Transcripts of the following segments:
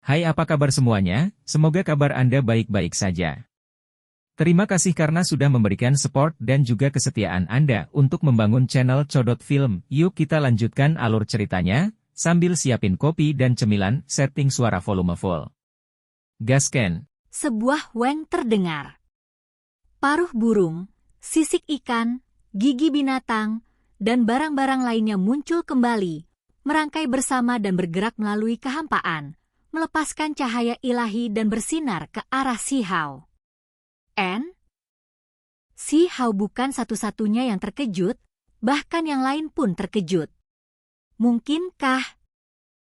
Hai, apa kabar semuanya? Semoga kabar Anda baik-baik saja. Terima kasih karena sudah memberikan support dan juga kesetiaan Anda untuk membangun channel Codot Film. Yuk kita lanjutkan alur ceritanya, sambil siapin kopi dan cemilan, setting suara volume full. Gasken. Sebuah weng terdengar. Paruh burung, sisik ikan, gigi binatang, dan barang-barang lainnya muncul kembali, merangkai bersama dan bergerak melalui kehampaan, melepaskan cahaya ilahi dan bersinar ke arah Si Hao. Si Hao bukan satu-satunya yang terkejut, bahkan yang lain pun terkejut. Mungkinkah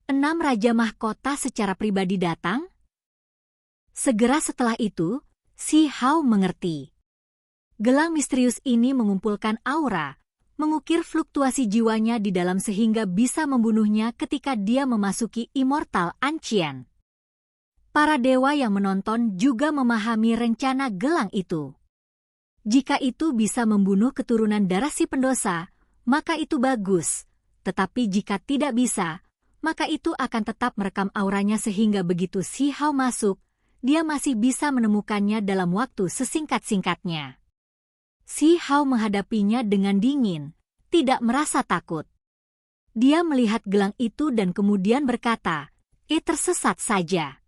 6 Raja Mahkota secara pribadi datang? Segera setelah itu, Si Hao mengerti. Gelang misterius ini mengumpulkan aura, mengukir fluktuasi jiwanya di dalam sehingga bisa membunuhnya ketika dia memasuki Immortal Ancient. Para dewa yang menonton juga memahami rencana gelang itu. Jika itu bisa membunuh keturunan darah si pendosa, maka itu bagus. Tetapi jika tidak bisa, maka itu akan tetap merekam auranya sehingga begitu Si Hao masuk, dia masih bisa menemukannya dalam waktu sesingkat-singkatnya. Si Hao menghadapinya dengan dingin, tidak merasa takut. Dia melihat gelang itu dan kemudian berkata, tersesat saja.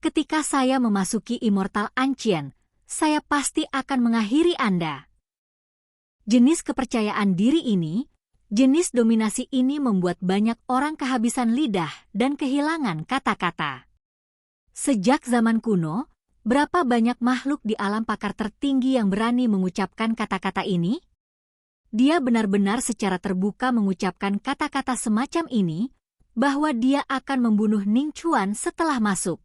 Ketika saya memasuki Immortal Ancient, saya pasti akan mengakhiri Anda. Jenis kepercayaan diri ini, jenis dominasi ini membuat banyak orang kehabisan lidah dan kehilangan kata-kata. Sejak zaman kuno, berapa banyak makhluk di alam pakar tertinggi yang berani mengucapkan kata-kata ini? Dia benar-benar secara terbuka mengucapkan kata-kata semacam ini, bahwa dia akan membunuh Ning Chuan setelah masuk.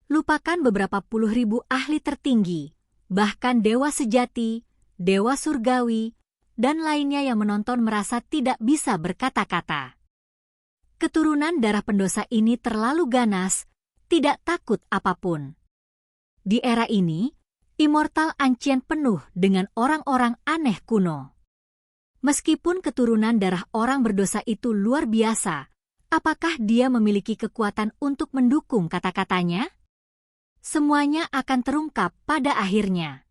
Lupakan beberapa puluh ribu ahli tertinggi, bahkan dewa sejati, dewa surgawi, dan lainnya yang menonton merasa tidak bisa berkata-kata. Keturunan darah pendosa ini terlalu ganas, tidak takut apapun. Di era ini, Immortal Ancient penuh dengan orang-orang aneh kuno. Meskipun keturunan darah orang berdosa itu luar biasa, apakah dia memiliki kekuatan untuk mendukung kata-katanya? Semuanya akan terungkap pada akhirnya.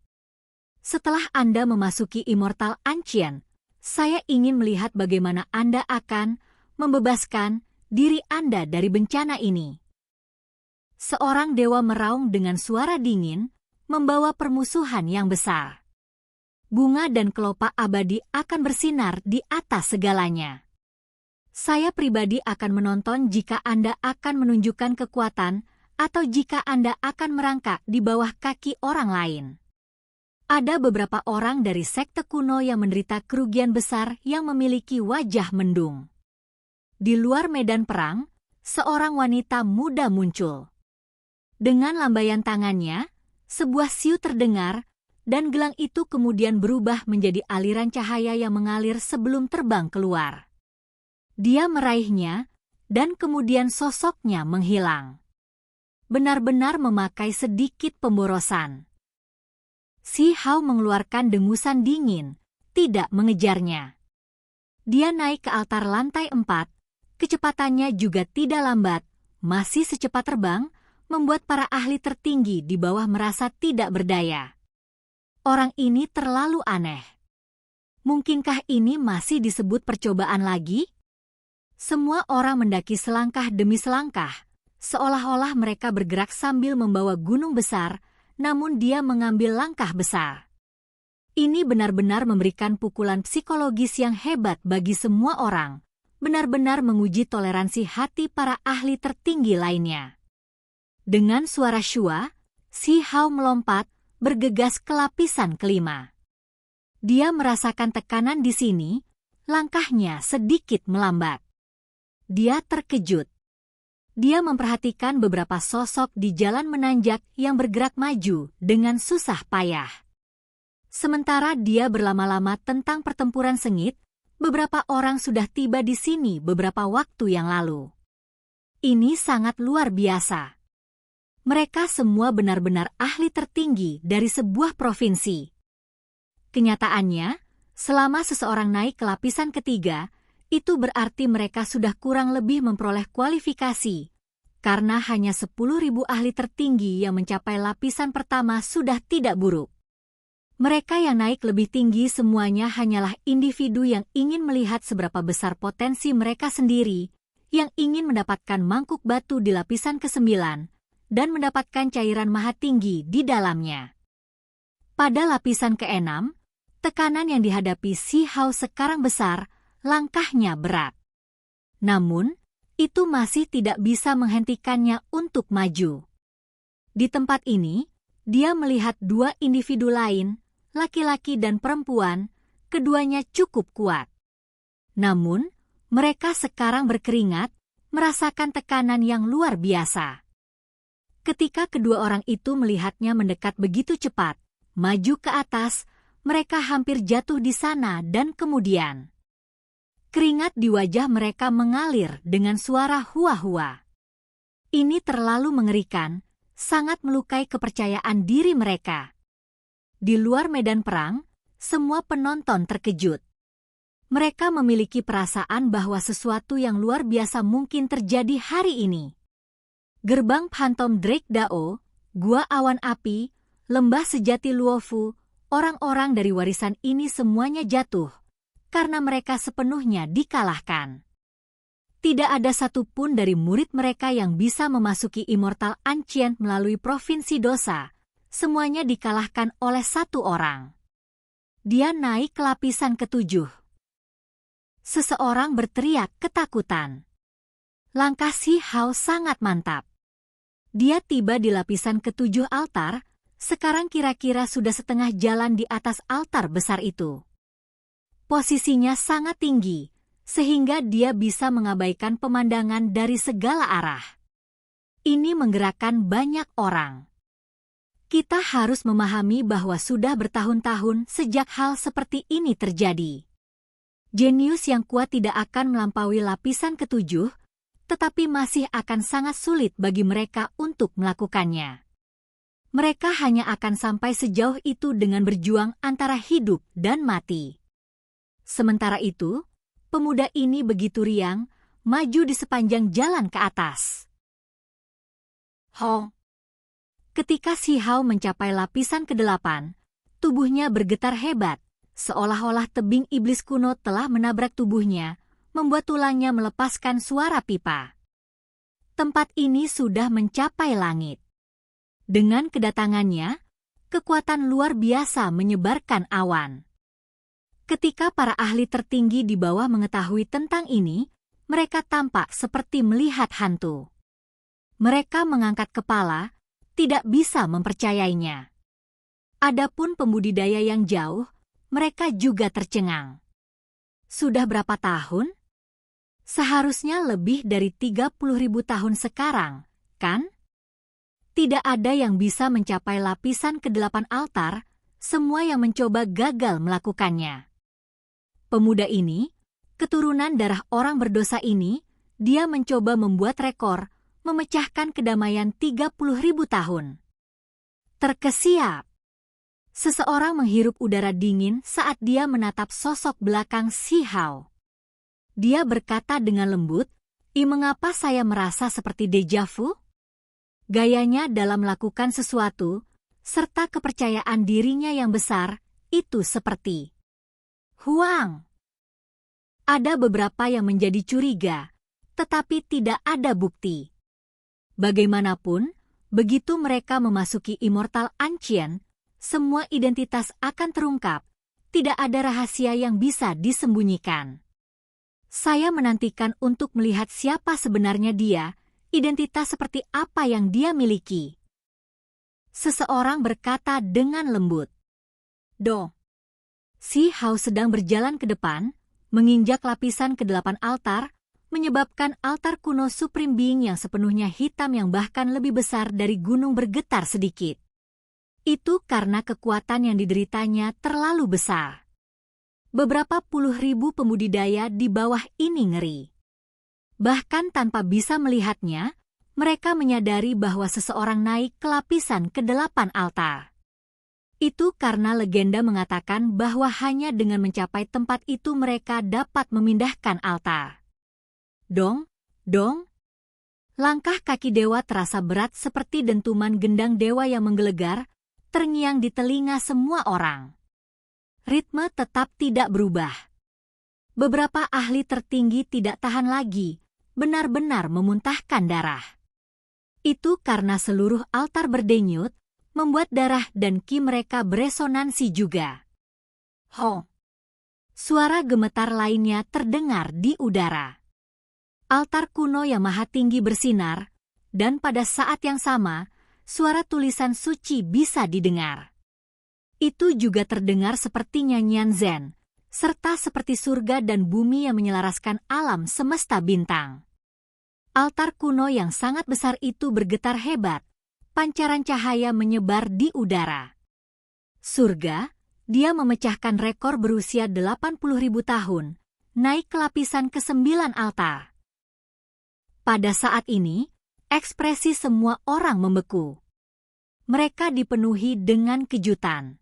Setelah Anda memasuki Immortal Ancient, saya ingin melihat bagaimana Anda akan membebaskan diri Anda dari bencana ini. Seorang dewa meraung dengan suara dingin, membawa permusuhan yang besar. Bunga dan kelopak abadi akan bersinar di atas segalanya. Saya pribadi akan menonton jika Anda akan menunjukkan kekuatan atau jika Anda akan merangkak di bawah kaki orang lain. Ada beberapa orang dari sekte kuno yang menderita kerugian besar yang memiliki wajah mendung. Di luar medan perang, seorang wanita muda muncul. Dengan lambaian tangannya, sebuah siu terdengar, dan gelang itu kemudian berubah menjadi aliran cahaya yang mengalir sebelum terbang keluar. Dia meraihnya, dan kemudian sosoknya menghilang. Benar-benar memakai sedikit pemborosan. Si Hao mengeluarkan dengusan dingin, tidak mengejarnya. Dia naik ke altar lantai 4, kecepatannya juga tidak lambat, masih secepat terbang, membuat para ahli tertinggi di bawah merasa tidak berdaya. Orang ini terlalu aneh. Mungkinkah ini masih disebut percobaan lagi? Semua orang mendaki selangkah demi selangkah, seolah-olah mereka bergerak sambil membawa gunung besar, namun dia mengambil langkah besar. Ini benar-benar memberikan pukulan psikologis yang hebat bagi semua orang, benar-benar menguji toleransi hati para ahli tertinggi lainnya. Dengan suara syua, Si Hao melompat, bergegas ke lapisan kelima. Dia merasakan tekanan di sini, langkahnya sedikit melambat. Dia terkejut. Dia memperhatikan beberapa sosok di jalan menanjak yang bergerak maju dengan susah payah. Sementara dia berlama-lama tentang pertempuran sengit, beberapa orang sudah tiba di sini beberapa waktu yang lalu. Ini sangat luar biasa. Mereka semua benar-benar ahli tertinggi dari sebuah provinsi. Kenyataannya, selama seseorang naik ke lapisan ketiga, itu berarti mereka sudah kurang lebih memperoleh kualifikasi, karena hanya 10.000 ahli tertinggi yang mencapai lapisan pertama sudah tidak buruk. Mereka yang naik lebih tinggi semuanya hanyalah individu yang ingin melihat seberapa besar potensi mereka sendiri, yang ingin mendapatkan mangkuk batu di lapisan ke-9, dan mendapatkan cairan maha tinggi di dalamnya. Pada lapisan ke-6, tekanan yang dihadapi Si Hao sekarang besar, langkahnya berat. Namun, itu masih tidak bisa menghentikannya untuk maju. Di tempat ini, dia melihat dua individu lain, laki-laki dan perempuan, keduanya cukup kuat. Namun, mereka sekarang berkeringat, merasakan tekanan yang luar biasa. Ketika kedua orang itu melihatnya mendekat begitu cepat, maju ke atas, mereka hampir jatuh di sana dan kemudian keringat di wajah mereka mengalir dengan suara hua-hua. Ini terlalu mengerikan, sangat melukai kepercayaan diri mereka. Di luar medan perang, semua penonton terkejut. Mereka memiliki perasaan bahwa sesuatu yang luar biasa mungkin terjadi hari ini. Gerbang Phantom Drake Dao, Gua Awan Api, Lembah Sejati Luofu, orang-orang dari warisan ini semuanya jatuh, karena mereka sepenuhnya dikalahkan. Tidak ada satupun dari murid mereka yang bisa memasuki Immortal Ancient melalui Provinsi Dosa. Semuanya dikalahkan oleh satu orang. Dia naik ke lapisan ke-7. Seseorang berteriak ketakutan. Langkah Si Hao sangat mantap. Dia tiba di lapisan ke-7 altar, sekarang kira-kira sudah setengah jalan di atas altar besar itu. Posisinya sangat tinggi, sehingga dia bisa mengabaikan pemandangan dari segala arah. Ini menggerakkan banyak orang. Kita harus memahami bahwa sudah bertahun-tahun sejak hal seperti ini terjadi. Jenius yang kuat tidak akan melampaui lapisan ke-7, tetapi masih akan sangat sulit bagi mereka untuk melakukannya. Mereka hanya akan sampai sejauh itu dengan berjuang antara hidup dan mati. Sementara itu, pemuda ini begitu riang, maju di sepanjang jalan ke atas. Hong! Ketika Si Hao mencapai lapisan ke-8, tubuhnya bergetar hebat, seolah-olah tebing iblis kuno telah menabrak tubuhnya, membuat tulangnya melepaskan suara pipa. Tempat ini sudah mencapai langit. Dengan kedatangannya, kekuatan luar biasa menyebarkan awan. Ketika para ahli tertinggi di bawah mengetahui tentang ini, mereka tampak seperti melihat hantu. Mereka mengangkat kepala, tidak bisa mempercayainya. Adapun pembudidaya yang jauh, mereka juga tercengang. Sudah berapa tahun? Seharusnya lebih dari 30.000 tahun sekarang, kan? Tidak ada yang bisa mencapai lapisan ke-8 altar, semua yang mencoba gagal melakukannya. Pemuda ini, keturunan darah orang berdosa ini, dia mencoba membuat rekor, memecahkan kedamaian 30.000 tahun. Terkesiap. Seseorang menghirup udara dingin saat dia menatap sosok belakang Si Hao. Dia berkata dengan lembut, mengapa saya merasa seperti deja vu?" Gayanya dalam melakukan sesuatu, serta kepercayaan dirinya yang besar, itu seperti Huang. Ada beberapa yang menjadi curiga, tetapi tidak ada bukti. Bagaimanapun, begitu mereka memasuki Immortal Ancient, semua identitas akan terungkap, tidak ada rahasia yang bisa disembunyikan. Saya menantikan untuk melihat siapa sebenarnya dia, identitas seperti apa yang dia miliki. Seseorang berkata dengan lembut. "Do." Si Hao sedang berjalan ke depan, menginjak lapisan ke-8 altar, menyebabkan altar kuno Supreme Being yang sepenuhnya hitam yang bahkan lebih besar dari gunung bergetar sedikit. Itu karena kekuatan yang dideritanya terlalu besar. Beberapa puluh ribu pembudidaya di bawah ini ngeri. Bahkan tanpa bisa melihatnya, mereka menyadari bahwa seseorang naik ke lapisan ke-8 altar. Itu karena legenda mengatakan bahwa hanya dengan mencapai tempat itu mereka dapat memindahkan altar. Dong, dong. Langkah kaki dewa terasa berat seperti dentuman gendang dewa yang menggelegar, terngiang di telinga semua orang. Ritme tetap tidak berubah. Beberapa ahli tertinggi tidak tahan lagi, benar-benar memuntahkan darah. Itu karena seluruh altar berdenyut, membuat darah dan ki mereka beresonansi juga. Ho! Suara gemetar lainnya terdengar di udara. Altar kuno yang maha tinggi bersinar, dan pada saat yang sama, suara tulisan suci bisa didengar. Itu juga terdengar seperti nyanyian zen, serta seperti surga dan bumi yang menyelaraskan alam semesta bintang. Altar kuno yang sangat besar itu bergetar hebat, pancaran cahaya menyebar di udara. Surga, dia memecahkan rekor berusia 80.000 tahun, naik ke lapisan ke-9 altar. Pada saat ini, ekspresi semua orang membeku. Mereka dipenuhi dengan kejutan.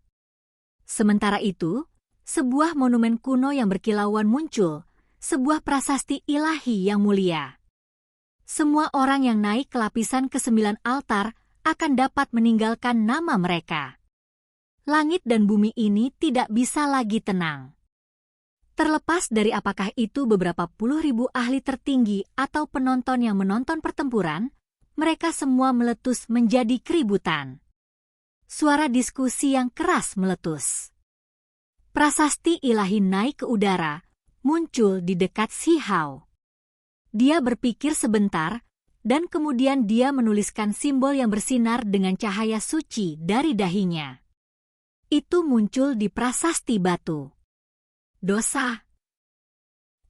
Sementara itu, sebuah monumen kuno yang berkilauan muncul, sebuah prasasti ilahi yang mulia. Semua orang yang naik ke lapisan ke-9 altar akan dapat meninggalkan nama mereka. Langit dan bumi ini tidak bisa lagi tenang. Terlepas dari apakah itu beberapa puluh ribu ahli tertinggi atau penonton yang menonton pertempuran, mereka semua meletus menjadi keributan. Suara diskusi yang keras meletus. Prasasti ilahi naik ke udara, muncul di dekat Si Hao. Dia berpikir sebentar, dan kemudian dia menuliskan simbol yang bersinar dengan cahaya suci dari dahinya. Itu muncul di prasasti batu. Dosa.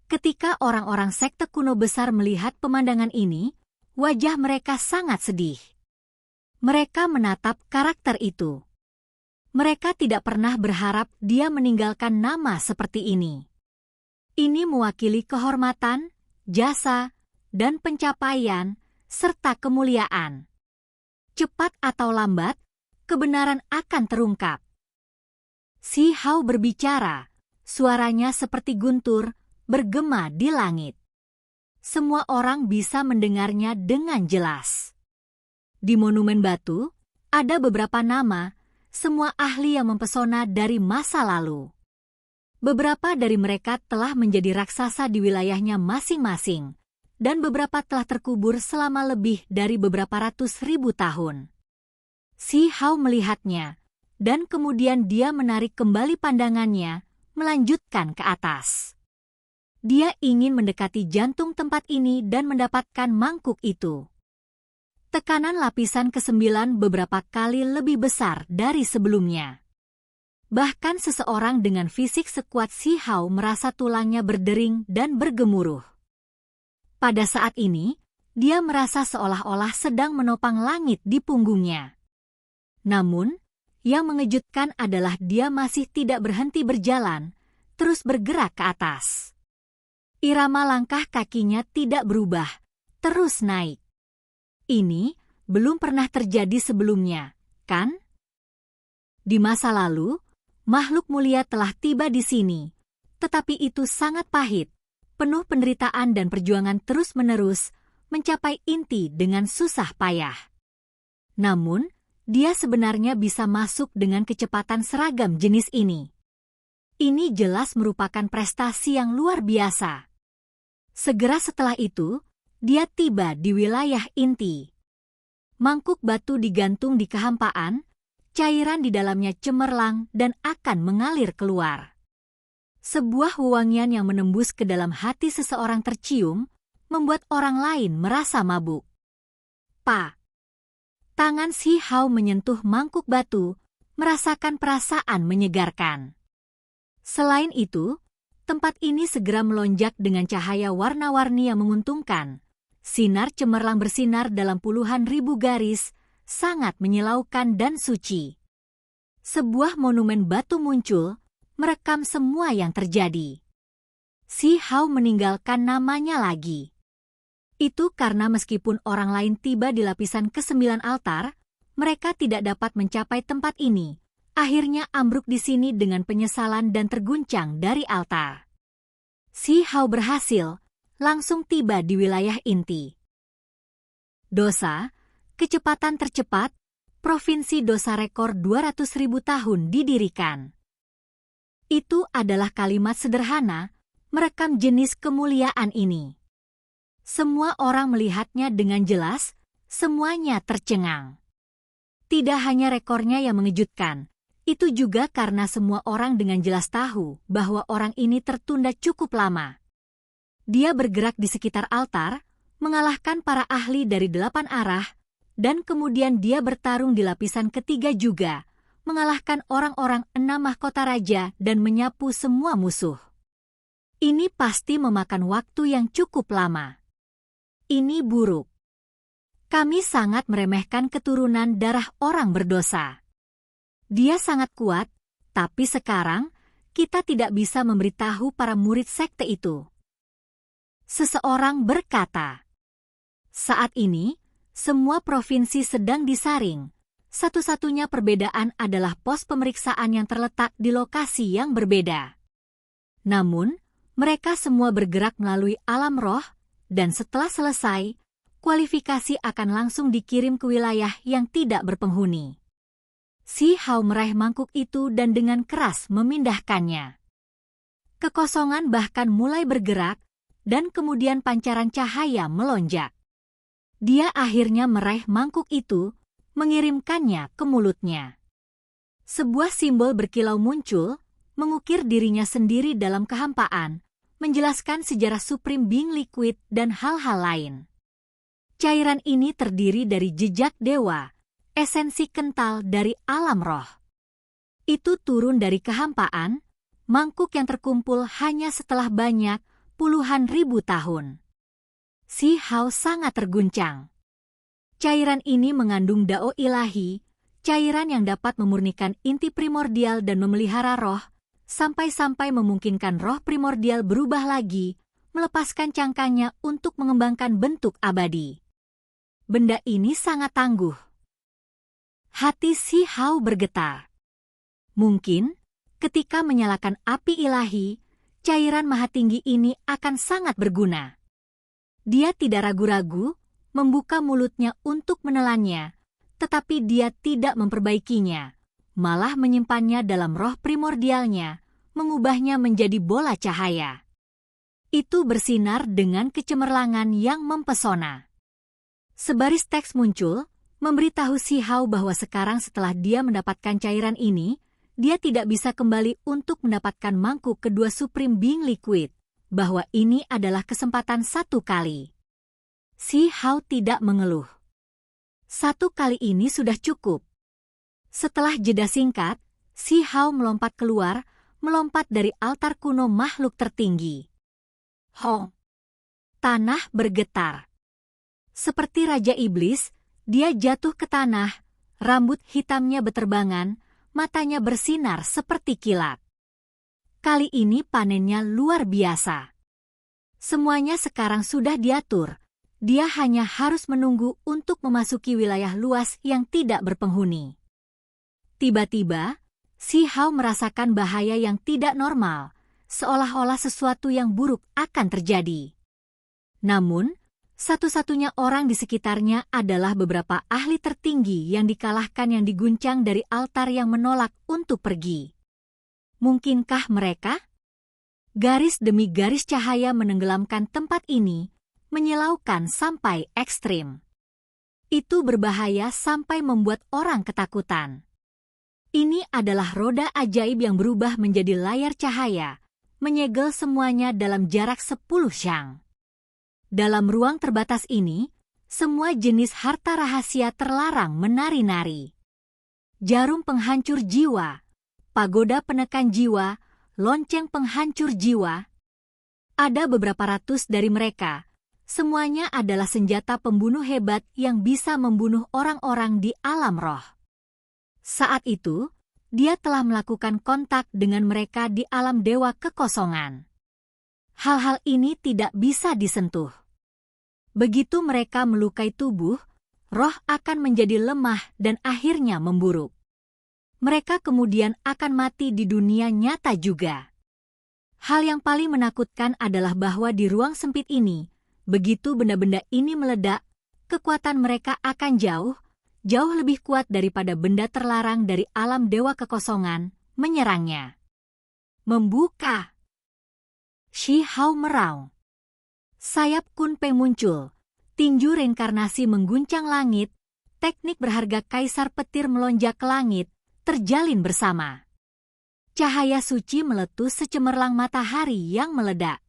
Ketika orang-orang sekte kuno besar melihat pemandangan ini, wajah mereka sangat sedih. Mereka menatap karakter itu. Mereka tidak pernah berharap dia meninggalkan nama seperti ini. Ini mewakili kehormatan, jasa, dan pencapaian, serta kemuliaan. Cepat atau lambat, kebenaran akan terungkap. Si Hao berbicara, suaranya seperti guntur, bergema di langit. Semua orang bisa mendengarnya dengan jelas. Di monumen batu, ada beberapa nama, semua ahli yang mempesona dari masa lalu. Beberapa dari mereka telah menjadi raksasa di wilayahnya masing-masing, dan beberapa telah terkubur selama lebih dari beberapa ratus ribu tahun. Si Hao melihatnya, dan kemudian dia menarik kembali pandangannya, melanjutkan ke atas. Dia ingin mendekati jantung tempat ini dan mendapatkan mangkuk itu. Tekanan lapisan ke-9 beberapa kali lebih besar dari sebelumnya. Bahkan seseorang dengan fisik sekuat Si Hao merasa tulangnya berdering dan bergemuruh. Pada saat ini, dia merasa seolah-olah sedang menopang langit di punggungnya. Namun, yang mengejutkan adalah dia masih tidak berhenti berjalan, terus bergerak ke atas. Irama langkah kakinya tidak berubah, terus naik. Ini belum pernah terjadi sebelumnya, kan? Di masa lalu, makhluk mulia telah tiba di sini, tetapi itu sangat pahit, penuh penderitaan dan perjuangan terus-menerus, mencapai inti dengan susah payah. Namun, dia sebenarnya bisa masuk dengan kecepatan seragam jenis ini. Ini jelas merupakan prestasi yang luar biasa. Segera setelah itu, dia tiba di wilayah inti. Mangkuk batu digantung di kehampaan, cairan di dalamnya cemerlang dan akan mengalir keluar. Sebuah wewangian yang menembus ke dalam hati seseorang tercium, membuat orang lain merasa mabuk. Tangan Si Hao menyentuh mangkuk batu, merasakan perasaan menyegarkan. Selain itu, tempat ini segera melonjak dengan cahaya warna-warni yang menguntungkan. Sinar cemerlang bersinar dalam puluhan ribu garis, sangat menyilaukan dan suci. Sebuah monumen batu muncul, merekam semua yang terjadi. Si Hao meninggalkan namanya lagi. Itu karena meskipun orang lain tiba di lapisan ke-9 altar, mereka tidak dapat mencapai tempat ini. Akhirnya ambruk di sini dengan penyesalan dan terguncang dari altar. Si Hao berhasil, langsung tiba di wilayah inti. Dosa, kecepatan tercepat, Provinsi Dosa rekor 200.000 tahun didirikan. Itu adalah kalimat sederhana, merekam jenis kemuliaan ini. Semua orang melihatnya dengan jelas, semuanya tercengang. Tidak hanya rekornya yang mengejutkan, itu juga karena semua orang dengan jelas tahu bahwa orang ini tertunda cukup lama. Dia bergerak di sekitar altar, mengalahkan para ahli dari 8 arah, dan kemudian dia bertarung di lapisan ketiga juga, mengalahkan orang-orang 6 mahkota raja dan menyapu semua musuh. Ini pasti memakan waktu yang cukup lama. Ini buruk. Kami sangat meremehkan keturunan darah orang berdosa. Dia sangat kuat, tapi sekarang kita tidak bisa memberitahu para murid sekte itu. Seseorang berkata, saat ini, semua provinsi sedang disaring. Satu-satunya perbedaan adalah pos pemeriksaan yang terletak di lokasi yang berbeda. Namun, mereka semua bergerak melalui alam roh, dan setelah selesai, kualifikasi akan langsung dikirim ke wilayah yang tidak berpenghuni. Si Hao meraih mangkuk itu dan dengan keras memindahkannya. Kekosongan bahkan mulai bergerak, dan kemudian pancaran cahaya melonjak. Dia akhirnya meraih mangkuk itu, mengirimkannya ke mulutnya. Sebuah simbol berkilau muncul, mengukir dirinya sendiri dalam kehampaan, menjelaskan sejarah Supreme Being Liquid dan hal-hal lain. Cairan ini terdiri dari jejak dewa, esensi kental dari alam roh. Itu turun dari kehampaan, mangkuk yang terkumpul hanya setelah banyak, puluhan ribu tahun. Si Hao sangat terguncang. Cairan ini mengandung dao ilahi, cairan yang dapat memurnikan inti primordial dan memelihara roh, sampai-sampai memungkinkan roh primordial berubah lagi, melepaskan cangkangnya untuk mengembangkan bentuk abadi. Benda ini sangat tangguh. Hati Si Hao bergetar. Mungkin, ketika menyalakan api ilahi, cairan maha tinggi ini akan sangat berguna. Dia tidak ragu-ragu, membuka mulutnya untuk menelannya, tetapi dia tidak memperbaikinya, malah menyimpannya dalam roh primordialnya, mengubahnya menjadi bola cahaya. Itu bersinar dengan kecemerlangan yang mempesona. Sebaris teks muncul, memberitahu Si Hao bahwa sekarang setelah dia mendapatkan cairan ini, dia tidak bisa kembali untuk mendapatkan mangkuk kedua Supreme Being Liquid, bahwa ini adalah kesempatan satu kali. Si Hao tidak mengeluh. Satu kali ini sudah cukup. Setelah jeda singkat, Si Hao melompat keluar, melompat dari altar kuno makhluk tertinggi. Hong! Tanah bergetar. Seperti Raja Iblis, dia jatuh ke tanah, rambut hitamnya beterbangan, matanya bersinar seperti kilat. Kali ini panennya luar biasa. Semuanya sekarang sudah diatur, dia hanya harus menunggu untuk memasuki wilayah luas yang tidak berpenghuni. Tiba-tiba, Si Hao merasakan bahaya yang tidak normal, seolah-olah sesuatu yang buruk akan terjadi. Namun, satu-satunya orang di sekitarnya adalah beberapa ahli tertinggi yang dikalahkan yang diguncang dari altar yang menolak untuk pergi. Mungkinkah mereka? Garis demi garis cahaya menenggelamkan tempat ini, menyilaukan sampai ekstrim. Itu berbahaya sampai membuat orang ketakutan. Ini adalah roda ajaib yang berubah menjadi layar cahaya, menyegel semuanya dalam jarak 10 syang. Dalam ruang terbatas ini, semua jenis harta rahasia terlarang menari-nari. Jarum penghancur jiwa, pagoda penekan jiwa, lonceng penghancur jiwa. Ada beberapa ratus dari mereka. Semuanya adalah senjata pembunuh hebat yang bisa membunuh orang-orang di alam roh. Saat itu, dia telah melakukan kontak dengan mereka di alam dewa kekosongan. Hal-hal ini tidak bisa disentuh. Begitu mereka melukai tubuh, roh akan menjadi lemah dan akhirnya memburuk. Mereka kemudian akan mati di dunia nyata juga. Hal yang paling menakutkan adalah bahwa di ruang sempit ini, begitu benda-benda ini meledak, kekuatan mereka akan jauh lebih kuat daripada benda terlarang dari alam dewa kekosongan, menyerangnya. Membuka. Shi Hao meraung. Sayap Kunpeng muncul. Tinju reinkarnasi mengguncang langit. Teknik berharga Kaisar Petir melonjak ke langit, terjalin bersama. Cahaya suci meletus secemerlang matahari yang meledak.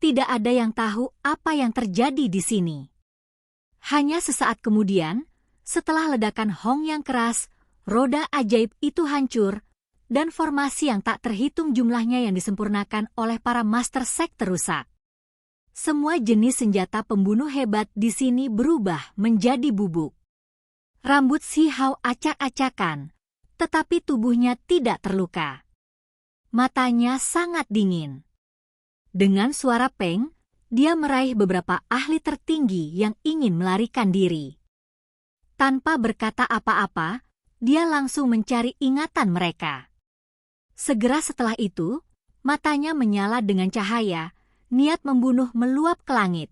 Tidak ada yang tahu apa yang terjadi di sini. Hanya sesaat kemudian, setelah ledakan Hong yang keras, roda ajaib itu hancur, dan formasi yang tak terhitung jumlahnya yang disempurnakan oleh para master sekte rusak. Semua jenis senjata pembunuh hebat di sini berubah menjadi bubuk. Rambut Shi Hao acak-acakan, tetapi tubuhnya tidak terluka. Matanya sangat dingin. Dengan suara peng, dia meraih beberapa ahli tertinggi yang ingin melarikan diri. Tanpa berkata apa-apa, dia langsung mencari ingatan mereka. Segera setelah itu, matanya menyala dengan cahaya, niat membunuh meluap ke langit.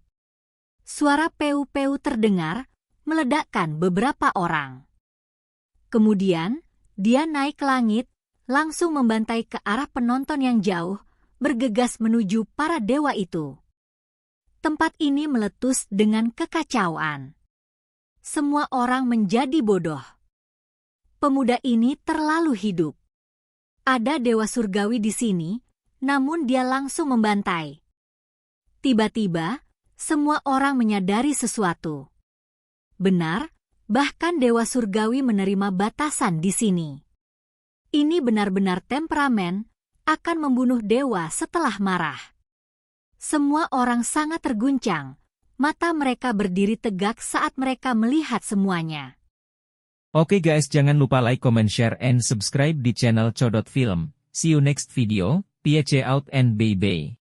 Suara peu-peu terdengar, meledakkan beberapa orang. Kemudian, dia naik ke langit, langsung membantai ke arah penonton yang jauh, bergegas menuju para dewa itu. Tempat ini meletus dengan kekacauan. Semua orang menjadi bodoh. Pemuda ini terlalu hidup. Ada dewa surgawi di sini, namun dia langsung membantai. Tiba-tiba, semua orang menyadari sesuatu. Benar, bahkan dewa surgawi menerima batasan di sini. Ini benar-benar temperamen, akan membunuh dewa setelah marah. Semua orang sangat terguncang, mata mereka berdiri tegak saat mereka melihat semuanya. Oke guys, jangan lupa like, comment, share, and subscribe di channel Codot Film. See you next video, peace out and bye-bye.